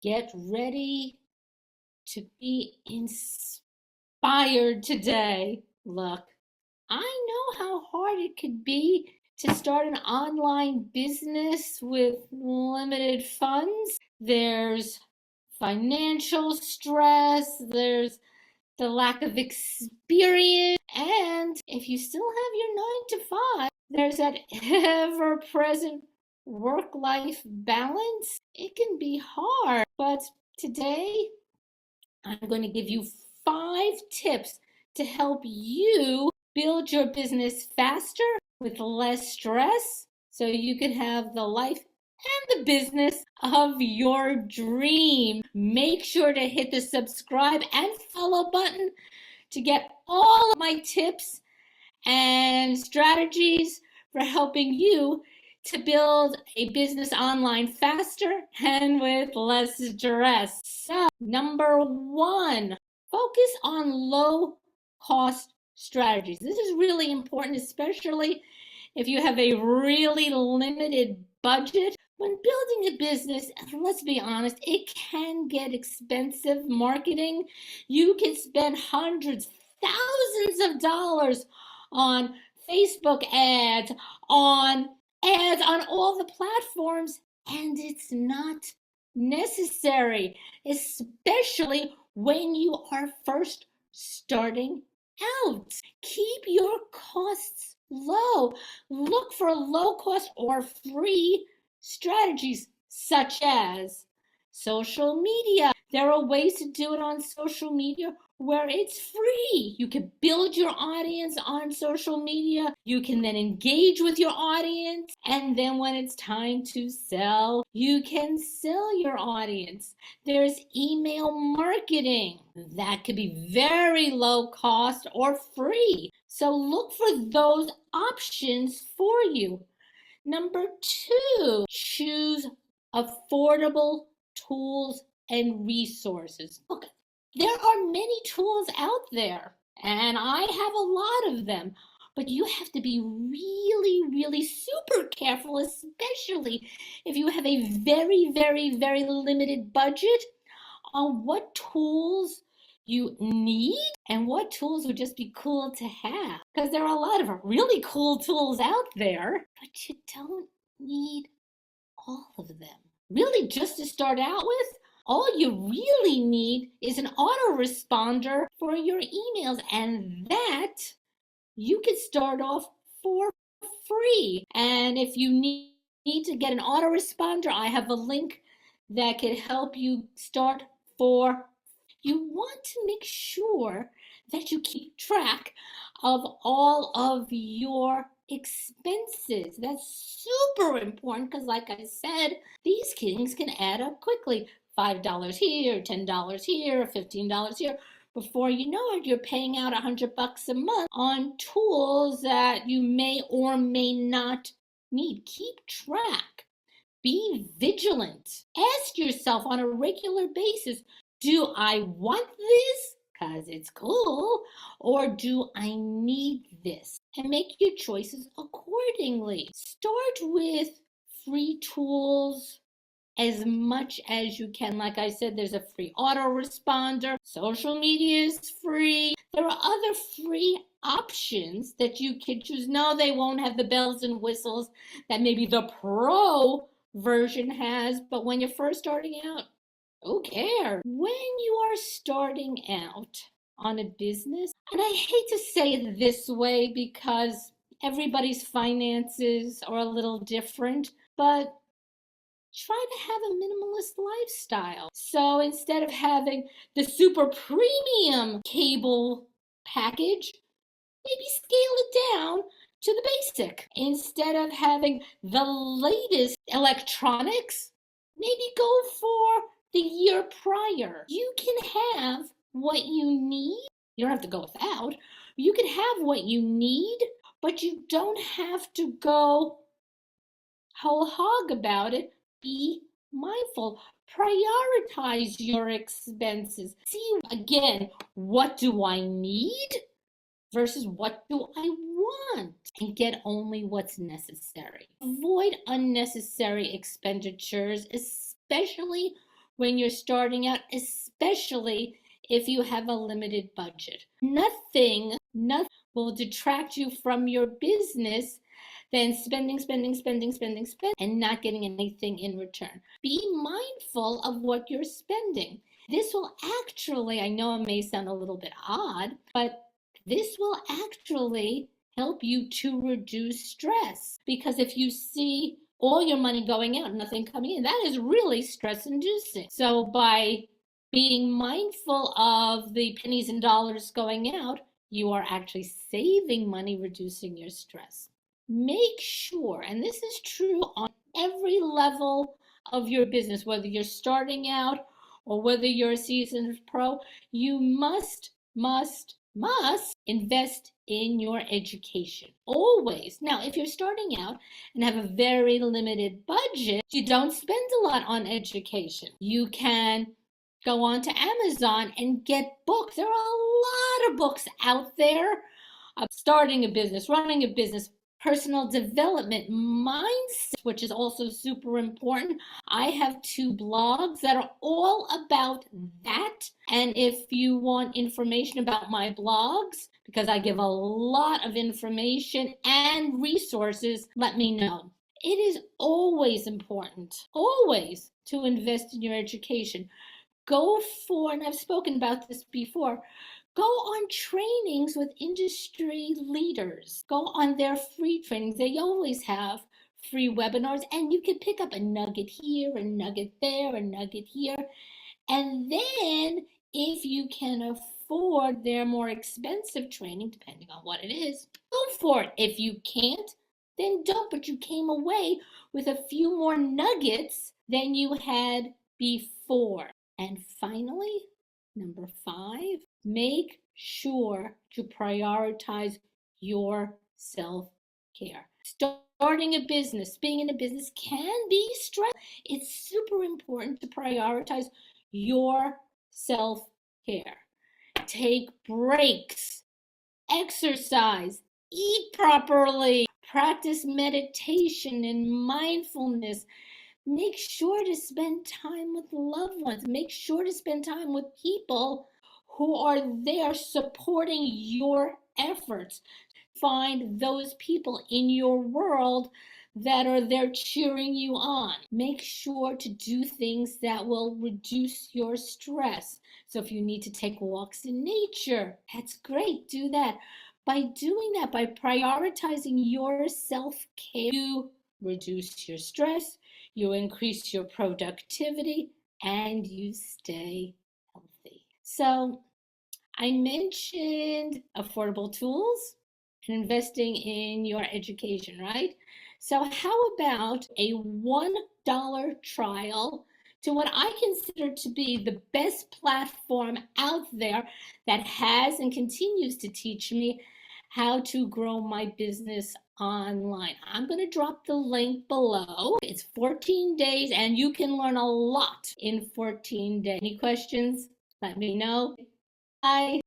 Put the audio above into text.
Get ready to be inspired today. Look, I know how hard it could be to start an online business with limited funds. There's financial stress, there's the lack of experience, and if you still have your 9 to 5, there's that ever present work life balance. It can be hard, but today I'm going to give you 5 tips to help you build your business faster with less stress so you can have the life and the business of your dream. Make sure to hit the subscribe and follow button to get all of my tips and strategies for helping you to build a business online faster and with less stress. So, number 1, focus on low cost strategies. This is really important, especially if you have a really limited budget. When building a business, let's be honest, it can get expensive marketing. You can spend hundreds, thousands of dollars on Facebook ads, on all the platforms, and it's not necessary, especially when you are first starting out. Keep your costs low. Look for low cost or free strategies such as social media. There are ways to do it on social media where it's free. You can build your audience on social media. You can then engage with your audience. And then when it's time to sell, you can sell your audience. There's email marketing that could be very low cost or free. So look for those options for you. Number 2, choose affordable tools and resources. Look, there are many tools out there, and I have a lot of them, but you have to be really, really super careful, especially if you have a very, very, very limited budget, on what tools you need and what tools would just be cool to have. Because there are a lot of really cool tools out there, but you don't need all of them. Really, just to start out with, all you really need is an autoresponder for your emails, and that you can start off for free. And if you need to get an autoresponder, I have a link that can help you start for. You want to make sure that you keep track of all of your expenses. That's super important because, like I said, these things can add up quickly. $5 here, $10 here, $15 here. Before you know it, you're paying out $100 a month on tools that you may or may not need. Keep track. Be vigilant. Ask yourself on a regular basis, do I want this because it's cool, or do I need this? And make your choices accordingly. Start with free tools as much as you can. Like I said, there's a free autoresponder. Social media is free. There are other free options that you can choose. No, they won't have the bells and whistles that maybe the pro version has, but when you're first starting out, who cares? When you are starting out on a business, and I hate to say it this way because everybody's finances are a little different, but try to have a minimalist lifestyle. So instead of having the super premium cable package, maybe scale it down to the basic. Instead of having the latest electronics, maybe go for the year prior. You can have what you need. You don't have to go without. You can have what you need, but you don't have to go whole hog about it. Be mindful. Prioritize your expenses. See again, what do I need versus what do I want, and get only what's necessary. Avoid unnecessary expenditures, especially when you're starting out, especially if you have a limited budget. Nothing will detract you from your business than spending, and not getting anything in return. Be mindful of what you're spending. This will actually, I know it may sound a little bit odd, but this will actually help you to reduce stress. Because if you see all your money going out, nothing coming in, that is really stress inducing. So by being mindful of the pennies and dollars going out, you are actually saving money, reducing your stress. Make sure, and this is true on every level of your business, whether you're starting out or whether you're a seasoned pro, you must invest in your education. Always. Now, if you're starting out and have a very limited budget, you don't spend a lot on education. You can go on to Amazon and get books. There are a lot of books out there of starting a business, running a business, personal development, mindset, which is also super important. I have 2 blogs that are all about that. And if you want information about my blogs, because I give a lot of information and resources, let me know. It is always important, always, to invest in your education. Go for, and I've spoken about this before, go on trainings with industry leaders. Go on their free trainings. They always have free webinars, and you can pick up a nugget here, a nugget there, a nugget here. And then if you can afford their more expensive training, depending on what it is, go for it. If you can't, then don't, but you came away with a few more nuggets than you had before. And finally, number 5, make sure to prioritize your self-care. Starting a business, being in a business can be stressful. It's super important to prioritize your self-care. Take breaks, exercise, eat properly, practice meditation and mindfulness. Make sure to spend time with loved ones. Make sure to spend time with people who are there supporting your efforts. Find those people in your world that are there cheering you on. Make sure to do things that will reduce your stress. So if you need to take walks in nature, that's great, do that. By doing that, by prioritizing your self-care, you reduce your stress, you increase your productivity, and you stay healthy. So I mentioned affordable tools and investing in your education, right? So how about a $1 trial to what I consider to be the best platform out there that has and continues to teach me how to grow my business online. I'm going to drop the link below. It's 14 days and you can learn a lot in 14 days. Any questions? Let me know. Bye.